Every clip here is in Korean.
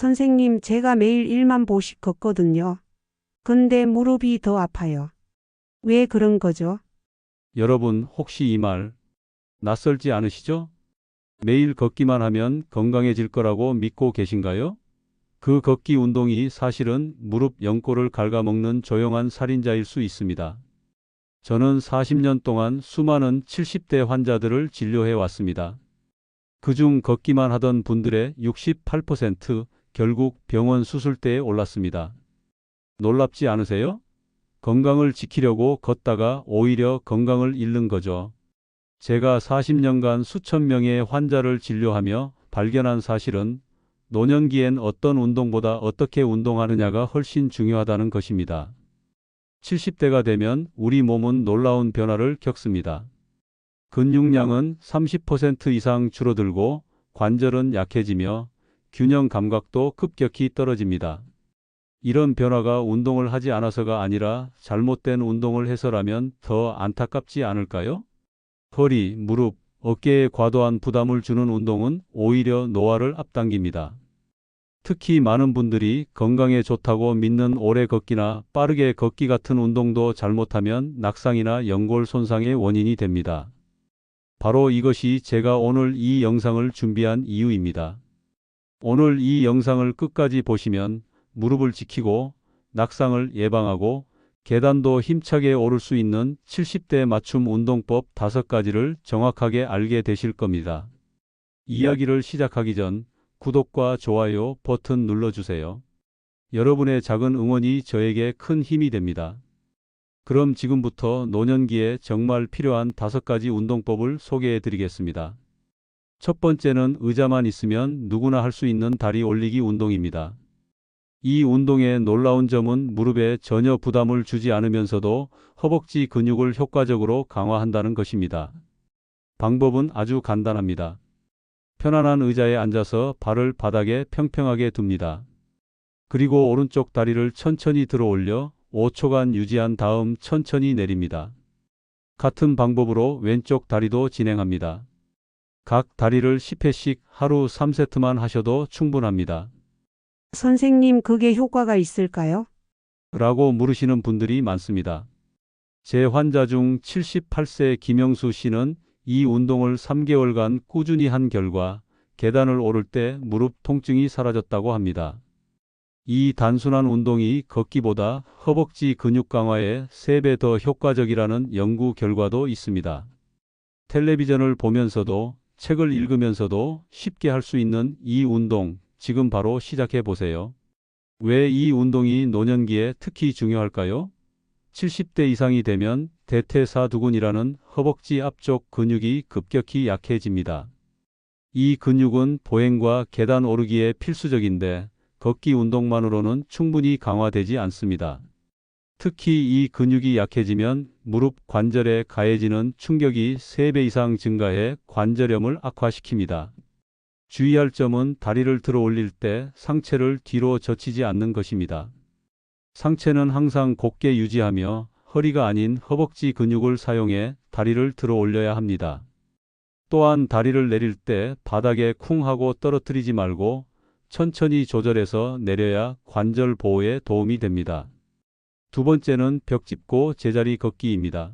선생님, 제가 매일 1만 보씩 걷거든요. 근데 무릎이 더 아파요. 왜 그런 거죠? 여러분, 혹시 이 말 낯설지 않으시죠? 매일 걷기만 하면 건강해질 거라고 믿고 계신가요? 그 걷기 운동이 사실은 무릎 연골을 갉아먹는 조용한 살인자일 수 있습니다. 저는 40년 동안 수많은 70대 환자들을 진료해 왔습니다. 그중 걷기만 하던 분들의 68% 결국 병원 수술대에 올랐습니다. 놀랍지 않으세요? 건강을 지키려고 걷다가 오히려 건강을 잃는 거죠. 제가 40년간 수천 명의 환자를 진료하며 발견한 사실은 노년기엔 어떤 운동보다 어떻게 운동하느냐가 훨씬 중요하다는 것입니다. 70대가 되면 우리 몸은 놀라운 변화를 겪습니다. 근육량은 30% 이상 줄어들고 관절은 약해지며 균형 감각도 급격히 떨어집니다. 이런 변화가 운동을 하지 않아서가 아니라 잘못된 운동을 해서라면 더 안타깝지 않을까요? 허리, 무릎, 어깨에 과도한 부담을 주는 운동은 오히려 노화를 앞당깁니다. 특히 많은 분들이 건강에 좋다고 믿는 오래 걷기나 빠르게 걷기 같은 운동도 잘못하면 낙상이나 연골 손상의 원인이 됩니다. 바로 이것이 제가 오늘 이 영상을 준비한 이유입니다. 오늘 이 영상을 끝까지 보시면 무릎을 지키고 낙상을 예방하고 계단도 힘차게 오를 수 있는 70대 맞춤 운동법 5가지를 정확하게 알게 되실 겁니다. 이야기를 시작하기 전 구독과 좋아요 버튼 눌러주세요. 여러분의 작은 응원이 저에게 큰 힘이 됩니다. 그럼 지금부터 노년기에 정말 필요한 5가지 운동법을 소개해 드리겠습니다. 첫 번째는 의자만 있으면 누구나 할 수 있는 다리 올리기 운동입니다. 이 운동의 놀라운 점은 무릎에 전혀 부담을 주지 않으면서도 허벅지 근육을 효과적으로 강화한다는 것입니다. 방법은 아주 간단합니다. 편안한 의자에 앉아서 발을 바닥에 평평하게 둡니다. 그리고 오른쪽 다리를 천천히 들어 올려 5초간 유지한 다음 천천히 내립니다. 같은 방법으로 왼쪽 다리도 진행합니다. 각 다리를 10회씩 하루 3세트만 하셔도 충분합니다. 선생님, 그게 효과가 있을까요? 라고 물으시는 분들이 많습니다. 제 환자 중 78세 김영수 씨는 이 운동을 3개월간 꾸준히 한 결과 계단을 오를 때 무릎 통증이 사라졌다고 합니다. 이 단순한 운동이 걷기보다 허벅지 근육 강화에 3배 더 효과적이라는 연구 결과도 있습니다. 텔레비전을 보면서도 책을 읽으면서도 쉽게 할 수 있는 이 운동, 지금 바로 시작해 보세요. 왜 이 운동이 노년기에 특히 중요할까요? 70대 이상이 되면 대퇴사두근이라는 허벅지 앞쪽 근육이 급격히 약해집니다. 이 근육은 보행과 계단 오르기에 필수적인데 걷기 운동만으로는 충분히 강화되지 않습니다. 특히 이 근육이 약해지면 무릎 관절에 가해지는 충격이 3배 이상 증가해 관절염을 악화시킵니다. 주의할 점은 다리를 들어 올릴 때 상체를 뒤로 젖히지 않는 것입니다. 상체는 항상 곧게 유지하며 허리가 아닌 허벅지 근육을 사용해 다리를 들어 올려야 합니다. 또한 다리를 내릴 때 바닥에 쿵 하고 떨어뜨리지 말고 천천히 조절해서 내려야 관절 보호에 도움이 됩니다. 두 번째는 벽 짚고 제자리 걷기입니다.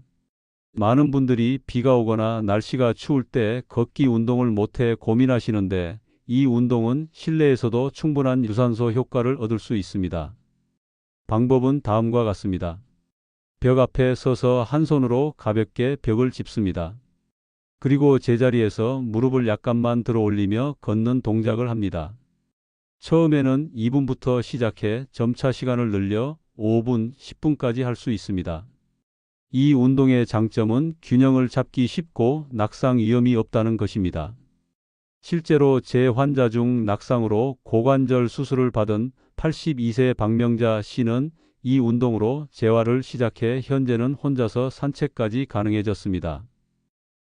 많은 분들이 비가 오거나 날씨가 추울 때 걷기 운동을 못해 고민하시는데 이 운동은 실내에서도 충분한 유산소 효과를 얻을 수 있습니다. 방법은 다음과 같습니다. 벽 앞에 서서 한 손으로 가볍게 벽을 짚습니다. 그리고 제자리에서 무릎을 약간만 들어 올리며 걷는 동작을 합니다. 처음에는 2분부터 시작해 점차 시간을 늘려 5분, 10분까지 할 수 있습니다. 이 운동의 장점은 균형을 잡기 쉽고 낙상 위험이 없다는 것입니다. 실제로 제 환자 중 낙상으로 고관절 수술을 받은 82세 박명자 씨는 이 운동으로 재활을 시작해 현재는 혼자서 산책까지 가능해졌습니다.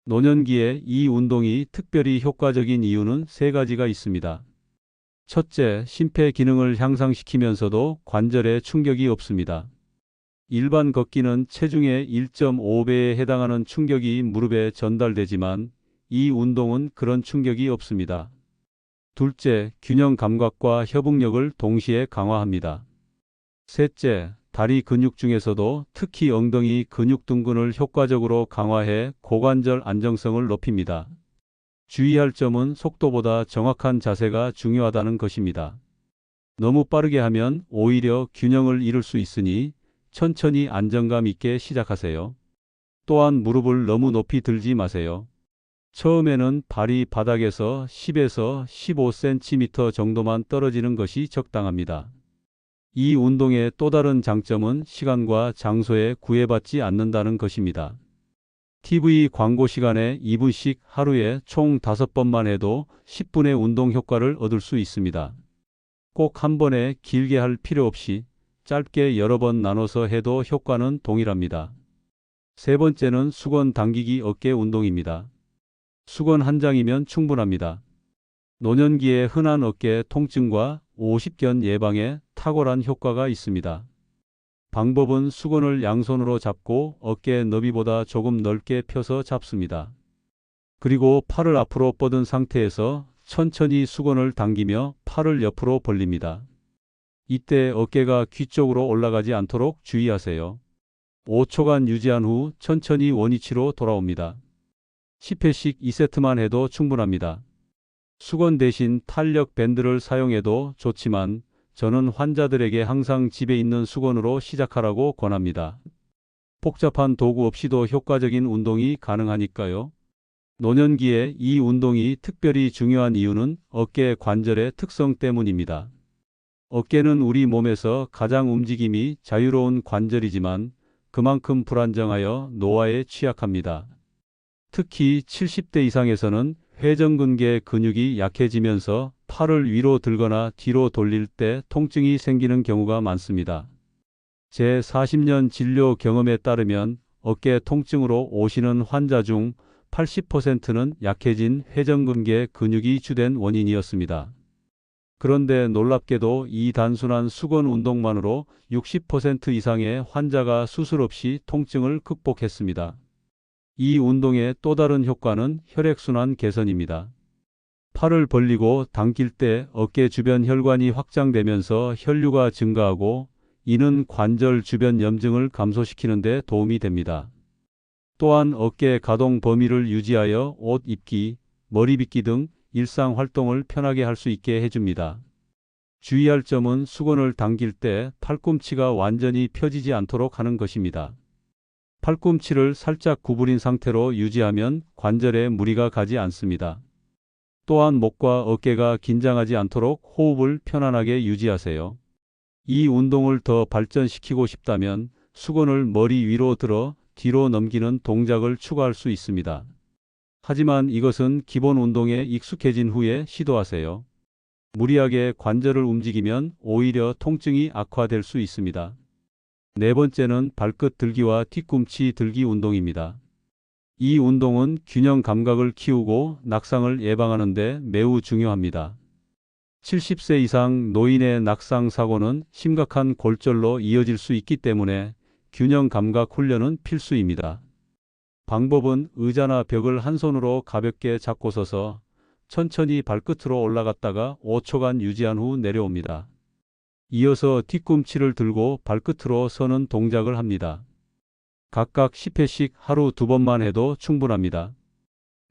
노년기에 이 운동이 특별히 효과적인 이유는 3가지가 있습니다. 첫째, 심폐 기능을 향상시키면서도 관절에 충격이 없습니다. 일반 걷기는 체중의 1.5배에 해당하는 충격이 무릎에 전달되지만 이 운동은 그런 충격이 없습니다. 둘째, 균형 감각과 협응력을 동시에 강화합니다. 셋째, 다리 근육 중에서도 특히 엉덩이 근육 등근을 효과적으로 강화해 고관절 안정성을 높입니다. 주의할 점은 속도보다 정확한 자세가 중요하다는 것입니다. 너무 빠르게 하면 오히려 균형을 잃을 수 있으니 천천히 안정감 있게 시작하세요. 또한 무릎을 너무 높이 들지 마세요. 처음에는 발이 바닥에서 10에서 15cm 정도만 떨어지는 것이 적당합니다. 이 운동의 또 다른 장점은 시간과 장소에 구애받지 않는다는 것입니다. TV 광고 시간에 2분씩 하루에 총 5번만 해도 10분의 운동 효과를 얻을 수 있습니다. 꼭 한 번에 길게 할 필요 없이 짧게 여러 번 나눠서 해도 효과는 동일합니다. 세 번째는 수건 당기기 어깨 운동입니다. 수건 한 장이면 충분합니다. 노년기의 흔한 어깨 통증과 오십견 예방에 탁월한 효과가 있습니다. 방법은 수건을 양손으로 잡고 어깨 너비보다 조금 넓게 펴서 잡습니다. 그리고 팔을 앞으로 뻗은 상태에서 천천히 수건을 당기며 팔을 옆으로 벌립니다. 이때 어깨가 귀 쪽으로 올라가지 않도록 주의하세요. 5초간 유지한 후 천천히 원위치로 돌아옵니다. 10회씩 2세트만 해도 충분합니다. 수건 대신 탄력 밴드를 사용해도 좋지만 저는 환자들에게 항상 집에 있는 수건으로 시작하라고 권합니다. 복잡한 도구 없이도 효과적인 운동이 가능하니까요. 노년기에 이 운동이 특별히 중요한 이유는 어깨 관절의 특성 때문입니다. 어깨는 우리 몸에서 가장 움직임이 자유로운 관절이지만 그만큼 불안정하여 노화에 취약합니다. 특히 70대 이상에서는 회전근개 근육이 약해지면서 팔을 위로 들거나 뒤로 돌릴 때 통증이 생기는 경우가 많습니다. 제 40년 진료 경험에 따르면 어깨 통증으로 오시는 환자 중 80%는 약해진 회전근개 근육이 주된 원인이었습니다. 그런데 놀랍게도 이 단순한 수건 운동만으로 60% 이상의 환자가 수술 없이 통증을 극복했습니다. 이 운동의 또 다른 효과는 혈액순환 개선입니다. 팔을 벌리고 당길 때 어깨 주변 혈관이 확장되면서 혈류가 증가하고 이는 관절 주변 염증을 감소시키는 데 도움이 됩니다. 또한 어깨 가동 범위를 유지하여 옷 입기, 머리 빗기 등 일상 활동을 편하게 할 수 있게 해줍니다. 주의할 점은 수건을 당길 때 팔꿈치가 완전히 펴지지 않도록 하는 것입니다. 팔꿈치를 살짝 구부린 상태로 유지하면 관절에 무리가 가지 않습니다. 또한 목과 어깨가 긴장하지 않도록 호흡을 편안하게 유지하세요. 이 운동을 더 발전시키고 싶다면 수건을 머리 위로 들어 뒤로 넘기는 동작을 추가할 수 있습니다. 하지만 이것은 기본 운동에 익숙해진 후에 시도하세요. 무리하게 관절을 움직이면 오히려 통증이 악화될 수 있습니다. 네 번째는 발끝 들기와 뒤꿈치 들기 운동입니다. 이 운동은 균형 감각을 키우고 낙상을 예방하는 데 매우 중요합니다. 70세 이상 노인의 낙상 사고는 심각한 골절로 이어질 수 있기 때문에 균형 감각 훈련은 필수입니다. 방법은 의자나 벽을 한 손으로 가볍게 잡고 서서 천천히 발끝으로 올라갔다가 5초간 유지한 후 내려옵니다. 이어서 뒤꿈치를 들고 발끝으로 서는 동작을 합니다. 각각 10회씩 하루 2번만 해도 충분합니다.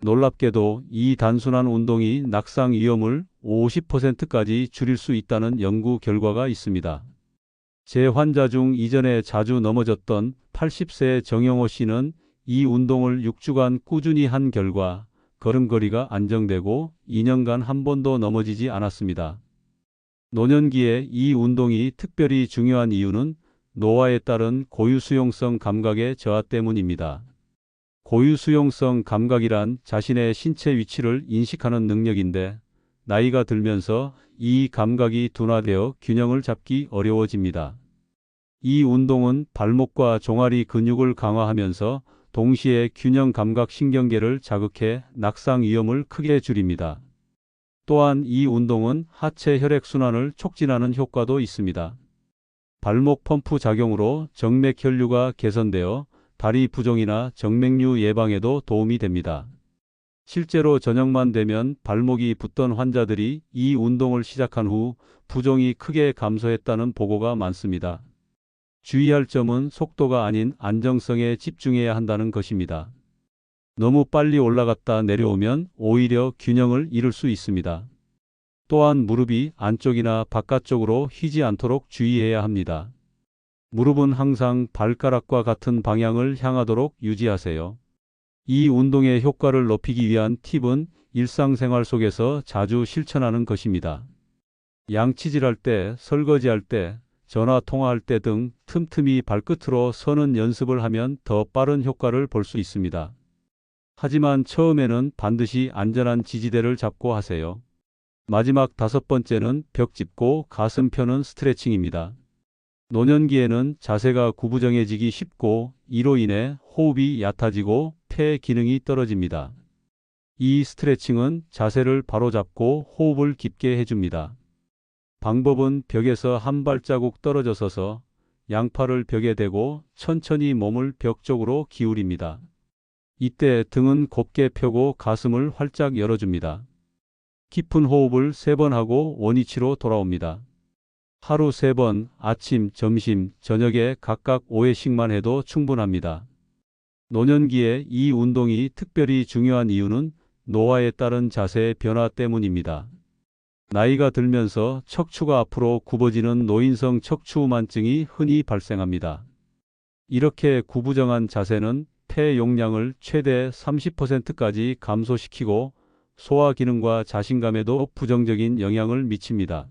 놀랍게도 이 단순한 운동이 낙상 위험을 50%까지 줄일 수 있다는 연구 결과가 있습니다. 제 환자 중 이전에 자주 넘어졌던 80세 정영호 씨는 이 운동을 6주간 꾸준히 한 결과 걸음걸이가 안정되고 2년간 한 번도 넘어지지 않았습니다. 노년기에 이 운동이 특별히 중요한 이유는 노화에 따른 고유수용성 감각의 저하 때문입니다. 고유수용성 감각이란 자신의 신체 위치를 인식하는 능력인데 나이가 들면서 이 감각이 둔화되어 균형을 잡기 어려워집니다. 이 운동은 발목과 종아리 근육을 강화하면서 동시에 균형 감각 신경계를 자극해 낙상 위험을 크게 줄입니다. 또한 이 운동은 하체 혈액순환을 촉진하는 효과도 있습니다. 발목 펌프 작용으로 정맥 혈류가 개선되어 다리 부종이나 정맥류 예방에도 도움이 됩니다. 실제로 저녁만 되면 발목이 붓던 환자들이 이 운동을 시작한 후 부종이 크게 감소했다는 보고가 많습니다. 주의할 점은 속도가 아닌 안정성에 집중해야 한다는 것입니다. 너무 빨리 올라갔다 내려오면 오히려 균형을 잃을 수 있습니다. 또한 무릎이 안쪽이나 바깥쪽으로 휘지 않도록 주의해야 합니다. 무릎은 항상 발가락과 같은 방향을 향하도록 유지하세요. 이 운동의 효과를 높이기 위한 팁은 일상생활 속에서 자주 실천하는 것입니다. 양치질할 때, 설거지할 때, 전화 통화할 때 등 틈틈이 발끝으로 서는 연습을 하면 더 빠른 효과를 볼 수 있습니다. 하지만 처음에는 반드시 안전한 지지대를 잡고 하세요. 마지막 5번째는 벽 짚고 가슴 펴는 스트레칭입니다. 노년기에는 자세가 구부정해지기 쉽고 이로 인해 호흡이 얕아지고 폐 기능이 떨어집니다. 이 스트레칭은 자세를 바로잡고 호흡을 깊게 해줍니다. 방법은 벽에서 한 발자국 떨어져 서서 양팔을 벽에 대고 천천히 몸을 벽 쪽으로 기울입니다. 이때 등은 곱게 펴고 가슴을 활짝 열어줍니다. 깊은 호흡을 3번 하고 원위치로 돌아옵니다. 하루 3번, 아침, 점심, 저녁에 각각 5회씩만 해도 충분합니다. 노년기에 이 운동이 특별히 중요한 이유는 노화에 따른 자세의 변화 때문입니다. 나이가 들면서 척추가 앞으로 굽어지는 노인성 척추우만증이 흔히 발생합니다. 이렇게 구부정한 자세는 폐 용량을 최대 30%까지 감소시키고 소화 기능과 자신감에도 부정적인 영향을 미칩니다.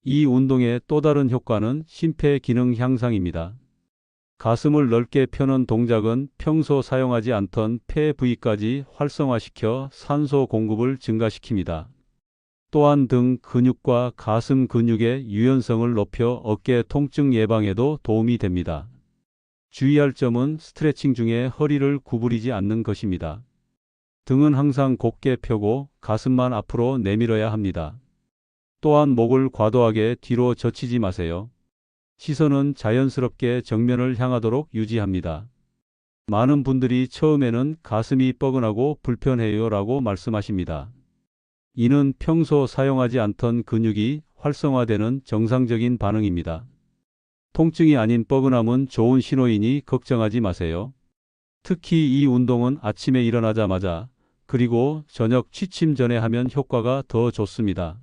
이 운동의 또 다른 효과는 심폐 기능 향상입니다. 가슴을 넓게 펴는 동작은 평소 사용하지 않던 폐 부위까지 활성화시켜 산소 공급을 증가시킵니다. 또한 등 근육과 가슴 근육의 유연성을 높여 어깨 통증 예방에도 도움이 됩니다. 주의할 점은 스트레칭 중에 허리를 구부리지 않는 것입니다. 등은 항상 곧게 펴고 가슴만 앞으로 내밀어야 합니다. 또한 목을 과도하게 뒤로 젖히지 마세요. 시선은 자연스럽게 정면을 향하도록 유지합니다. 많은 분들이 처음에는 가슴이 뻐근하고 불편해요 라고 말씀하십니다. 이는 평소 사용하지 않던 근육이 활성화되는 정상적인 반응입니다. 통증이 아닌 뻐근함은 좋은 신호이니 걱정하지 마세요. 특히 이 운동은 아침에 일어나자마자 그리고 저녁 취침 전에 하면 효과가 더 좋습니다.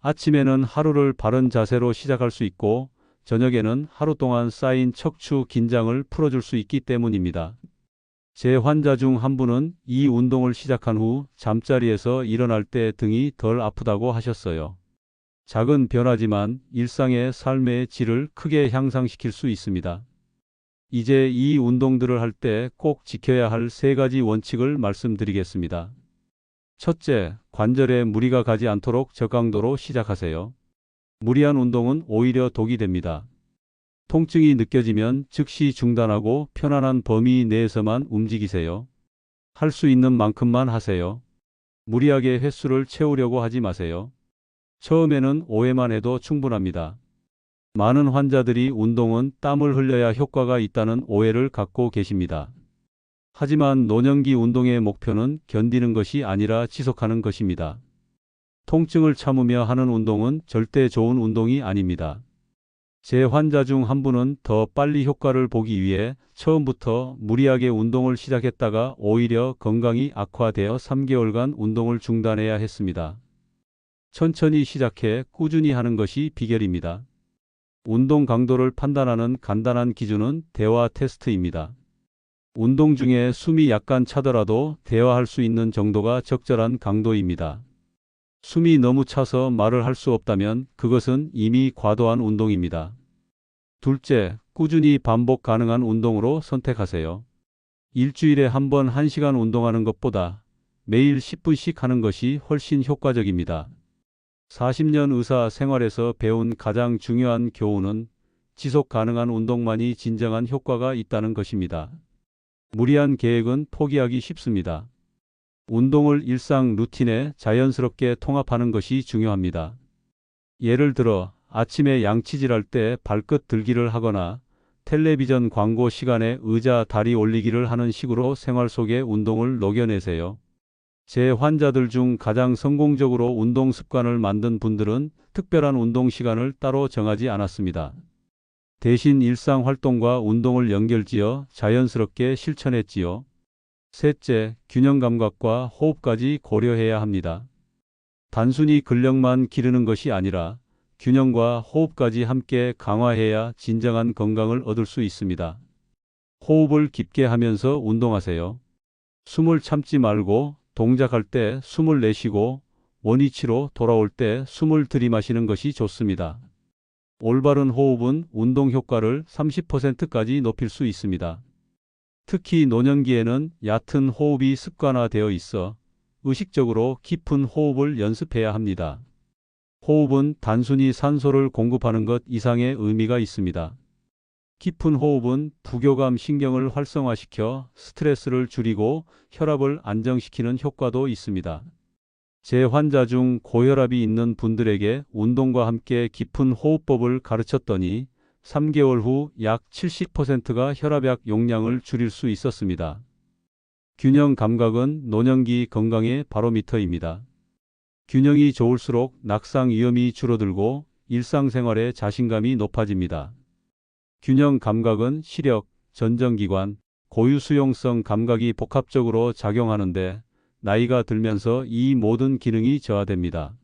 아침에는 하루를 바른 자세로 시작할 수 있고 저녁에는 하루 동안 쌓인 척추 긴장을 풀어줄 수 있기 때문입니다. 제 환자 중 한 분은 이 운동을 시작한 후 잠자리에서 일어날 때 등이 덜 아프다고 하셨어요. 작은 변화지만 일상의 삶의 질을 크게 향상시킬 수 있습니다. 이제 이 운동들을 할 때 꼭 지켜야 할 3가지 원칙을 말씀드리겠습니다. 첫째, 관절에 무리가 가지 않도록 저강도로 시작하세요. 무리한 운동은 오히려 독이 됩니다. 통증이 느껴지면 즉시 중단하고 편안한 범위 내에서만 움직이세요. 할 수 있는 만큼만 하세요. 무리하게 횟수를 채우려고 하지 마세요. 처음에는 5회만 해도 충분합니다. 많은 환자들이 운동은 땀을 흘려야 효과가 있다는 오해를 갖고 계십니다. 하지만 노년기 운동의 목표는 견디는 것이 아니라 지속하는 것입니다. 통증을 참으며 하는 운동은 절대 좋은 운동이 아닙니다. 제 환자 중 한 분은 더 빨리 효과를 보기 위해 처음부터 무리하게 운동을 시작했다가 오히려 건강이 악화되어 3개월간 운동을 중단해야 했습니다. 천천히 시작해 꾸준히 하는 것이 비결입니다. 운동 강도를 판단하는 간단한 기준은 대화 테스트입니다. 운동 중에 숨이 약간 차더라도 대화할 수 있는 정도가 적절한 강도입니다. 숨이 너무 차서 말을 할 수 없다면 그것은 이미 과도한 운동입니다. 둘째, 꾸준히 반복 가능한 운동으로 선택하세요. 일주일에 한 번 1시간 운동하는 것보다 매일 10분씩 하는 것이 훨씬 효과적입니다. 40년 의사 생활에서 배운 가장 중요한 교훈은 지속 가능한 운동만이 진정한 효과가 있다는 것입니다. 무리한 계획은 포기하기 쉽습니다. 운동을 일상 루틴에 자연스럽게 통합하는 것이 중요합니다. 예를 들어 아침에 양치질할 때 발끝 들기를 하거나 텔레비전 광고 시간에 의자 다리 올리기를 하는 식으로 생활 속에 운동을 녹여내세요. 제 환자들 중 가장 성공적으로 운동 습관을 만든 분들은 특별한 운동 시간을 따로 정하지 않았습니다. 대신 일상 활동과 운동을 연결지어 자연스럽게 실천했지요. 셋째, 균형 감각과 호흡까지 고려해야 합니다. 단순히 근력만 기르는 것이 아니라 균형과 호흡까지 함께 강화해야 진정한 건강을 얻을 수 있습니다. 호흡을 깊게 하면서 운동하세요. 숨을 참지 말고 동작할 때 숨을 내쉬고 원위치로 돌아올 때 숨을 들이마시는 것이 좋습니다. 올바른 호흡은 운동 효과를 30%까지 높일 수 있습니다. 특히 노년기에는 얕은 호흡이 습관화되어 있어 의식적으로 깊은 호흡을 연습해야 합니다. 호흡은 단순히 산소를 공급하는 것 이상의 의미가 있습니다. 깊은 호흡은 부교감 신경을 활성화시켜 스트레스를 줄이고 혈압을 안정시키는 효과도 있습니다. 제 환자 중 고혈압이 있는 분들에게 운동과 함께 깊은 호흡법을 가르쳤더니 3개월 후 약 70%가 혈압약 용량을 줄일 수 있었습니다. 균형 감각은 노년기 건강의 바로미터입니다. 균형이 좋을수록 낙상 위험이 줄어들고 일상생활에 자신감이 높아집니다. 균형 감각은 시력, 전정기관, 고유수용성 감각이 복합적으로 작용하는데 나이가 들면서 이 모든 기능이 저하됩니다.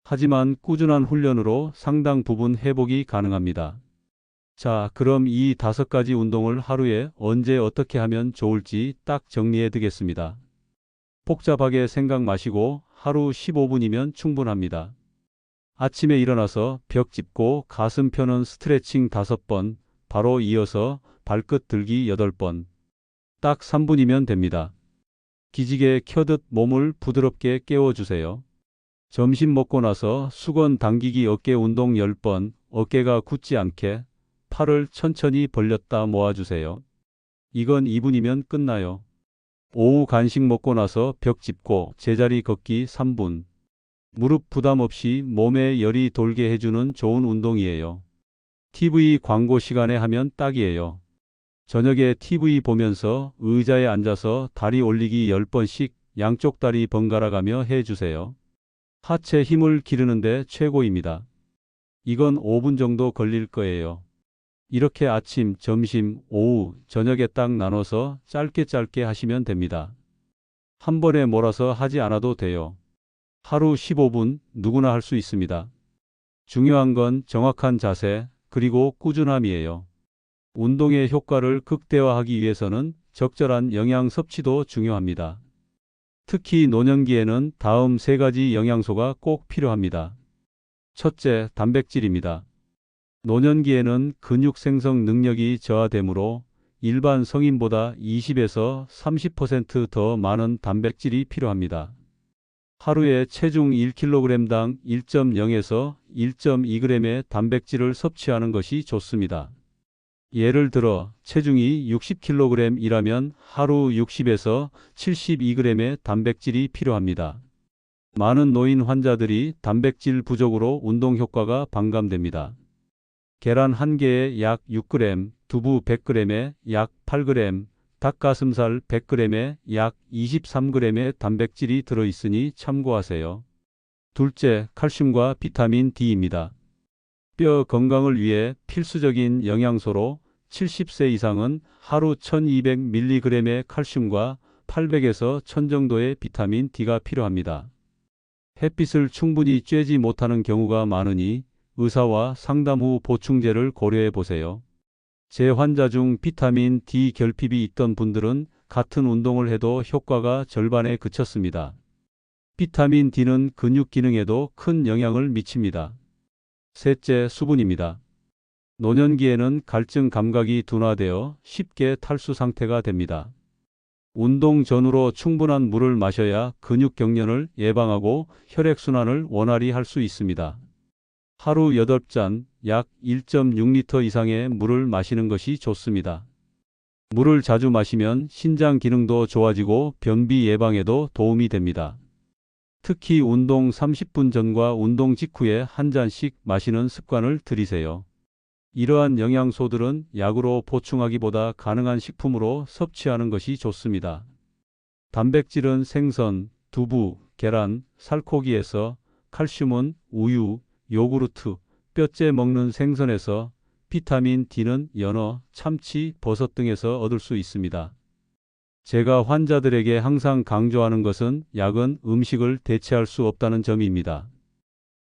하지만 꾸준한 훈련으로 상당 부분 회복이 가능합니다. 자, 그럼 이 5가지 운동을 하루에 언제 어떻게 하면 좋을지 딱 정리해 두겠습니다. 복잡하게 생각 마시고 하루 15분이면 충분합니다. 아침에 일어나서 벽 짚고 가슴 펴는 스트레칭 5번, 바로 이어서 발끝 들기 8번. 딱 3분이면 됩니다. 기지개 켜듯 몸을 부드럽게 깨워주세요. 점심 먹고 나서 수건 당기기 어깨 운동 10번, 어깨가 굳지 않게 팔을 천천히 벌렸다 모아주세요. 이건 2분이면 끝나요. 오후 간식 먹고 나서 벽 짚고 제자리 걷기 3분. 무릎 부담 없이 몸에 열이 돌게 해주는 좋은 운동이에요. TV 광고 시간에 하면 딱이에요. 저녁에 TV 보면서 의자에 앉아서 다리 올리기 10번씩 양쪽 다리 번갈아 가며 해주세요. 하체 힘을 기르는데 최고입니다. 이건 5분 정도 걸릴 거예요. 이렇게 아침, 점심, 오후, 저녁에 딱 나눠서 짧게 하시면 됩니다. 한 번에 몰아서 하지 않아도 돼요. 하루 15분 누구나 할 수 있습니다. 중요한 건 정확한 자세 그리고 꾸준함이에요. 운동의 효과를 극대화하기 위해서는 적절한 영양 섭취도 중요합니다. 특히 노년기에는 다음 3가지 영양소가 꼭 필요합니다. 첫째, 단백질입니다. 노년기에는 근육 생성 능력이 저하되므로 일반 성인보다 20에서 30% 더 많은 단백질이 필요합니다. 하루에 체중 1kg당 1.0에서 1.2g의 단백질을 섭취하는 것이 좋습니다. 예를 들어 체중이 60kg이라면 하루 60에서 72g의 단백질이 필요합니다. 많은 노인 환자들이 단백질 부족으로 운동 효과가 반감됩니다. 계란 1개에 약 6g, 두부 100g에 약 8g, 닭가슴살 100g에 약 23g의 단백질이 들어있으니 참고하세요. 둘째, 칼슘과 비타민 D입니다. 뼈 건강을 위해 필수적인 영양소로 70세 이상은 하루 1200mg의 칼슘과 800에서 1000 정도의 비타민 D가 필요합니다. 햇빛을 충분히 쬐지 못하는 경우가 많으니 의사와 상담 후 보충제를 고려해 보세요. 제 환자 중 비타민 D 결핍이 있던 분들은 같은 운동을 해도 효과가 절반에 그쳤습니다. 비타민 D는 근육 기능에도 큰 영향을 미칩니다. 셋째, 수분입니다. 노년기에는 갈증 감각이 둔화되어 쉽게 탈수 상태가 됩니다. 운동 전후로 충분한 물을 마셔야 근육 경련을 예방하고 혈액순환을 원활히 할 수 있습니다. 하루 8잔, 약 1.6리터 이상의 물을 마시는 것이 좋습니다. 물을 자주 마시면 신장 기능도 좋아지고 변비 예방에도 도움이 됩니다. 특히 운동 30분 전과 운동 직후에 한 잔씩 마시는 습관을 들이세요. 이러한 영양소들은 약으로 보충하기보다 가능한 식품으로 섭취하는 것이 좋습니다. 단백질은 생선, 두부, 계란, 살코기에서, 칼슘은 우유, 요구르트, 뼈째 먹는 생선에서, 비타민 D는 연어, 참치, 버섯 등에서 얻을 수 있습니다. 제가 환자들에게 항상 강조하는 것은 약은 음식을 대체할 수 없다는 점입니다.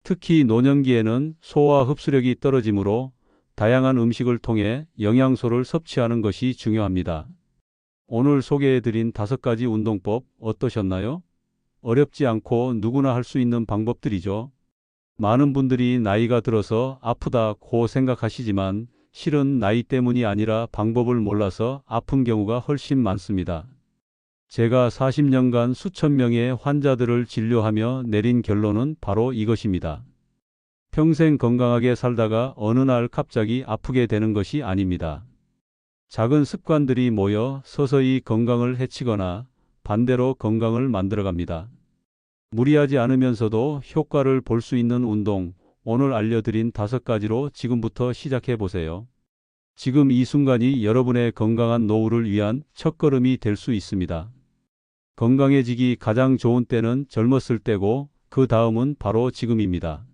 특히 노년기에는 소화 흡수력이 떨어지므로 다양한 음식을 통해 영양소를 섭취하는 것이 중요합니다. 오늘 소개해드린 5가지 운동법 어떠셨나요? 어렵지 않고 누구나 할 수 있는 방법들이죠. 많은 분들이 나이가 들어서 아프다고 생각하시지만 실은 나이 때문이 아니라 방법을 몰라서 아픈 경우가 훨씬 많습니다. 제가 40년간 수천 명의 환자들을 진료하며 내린 결론은 바로 이것입니다. 평생 건강하게 살다가 어느 날 갑자기 아프게 되는 것이 아닙니다. 작은 습관들이 모여 서서히 건강을 해치거나 반대로 건강을 만들어갑니다. 무리하지 않으면서도 효과를 볼 수 있는 운동, 오늘 알려드린 5가지로 지금부터 시작해 보세요. 지금 이 순간이 여러분의 건강한 노후를 위한 첫걸음이 될 수 있습니다. 건강해지기 가장 좋은 때는 젊었을 때고 그 다음은 바로 지금입니다.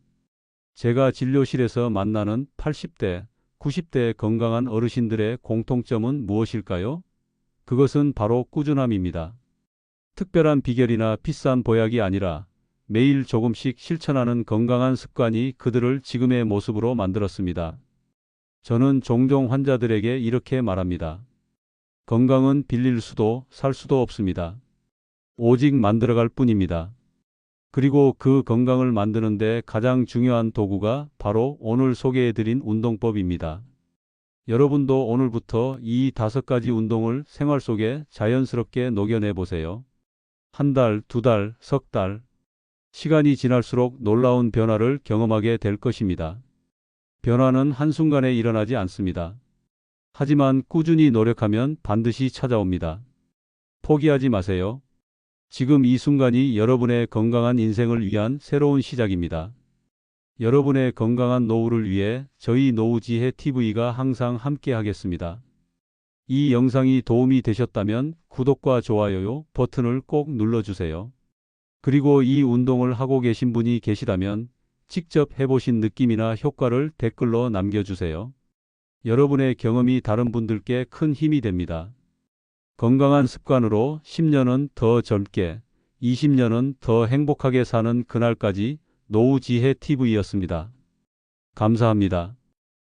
제가 진료실에서 만나는 80대, 90대 건강한 어르신들의 공통점은 무엇일까요? 그것은 바로 꾸준함입니다. 특별한 비결이나 비싼 보약이 아니라 매일 조금씩 실천하는 건강한 습관이 그들을 지금의 모습으로 만들었습니다. 저는 종종 환자들에게 이렇게 말합니다. 건강은 빌릴 수도 살 수도 없습니다. 오직 만들어갈 뿐입니다. 그리고 그 건강을 만드는데 가장 중요한 도구가 바로 오늘 소개해드린 운동법입니다. 여러분도 오늘부터 이 5가지 운동을 생활 속에 자연스럽게 녹여내 보세요. 한 달, 2달, 석 달. 시간이 지날수록 놀라운 변화를 경험하게 될 것입니다. 변화는 한순간에 일어나지 않습니다. 하지만 꾸준히 노력하면 반드시 찾아옵니다. 포기하지 마세요. 지금 이 순간이 여러분의 건강한 인생을 위한 새로운 시작입니다. 여러분의 건강한 노후를 위해 저희 노후지혜 TV가 항상 함께 하겠습니다. 이 영상이 도움이 되셨다면 구독과 좋아요 버튼을 꼭 눌러주세요. 그리고 이 운동을 하고 계신 분이 계시다면 직접 해보신 느낌이나 효과를 댓글로 남겨주세요. 여러분의 경험이 다른 분들께 큰 힘이 됩니다. 건강한 습관으로 10년은 더 젊게, 20년은 더 행복하게 사는 그날까지 노후지혜 TV였습니다. 감사합니다.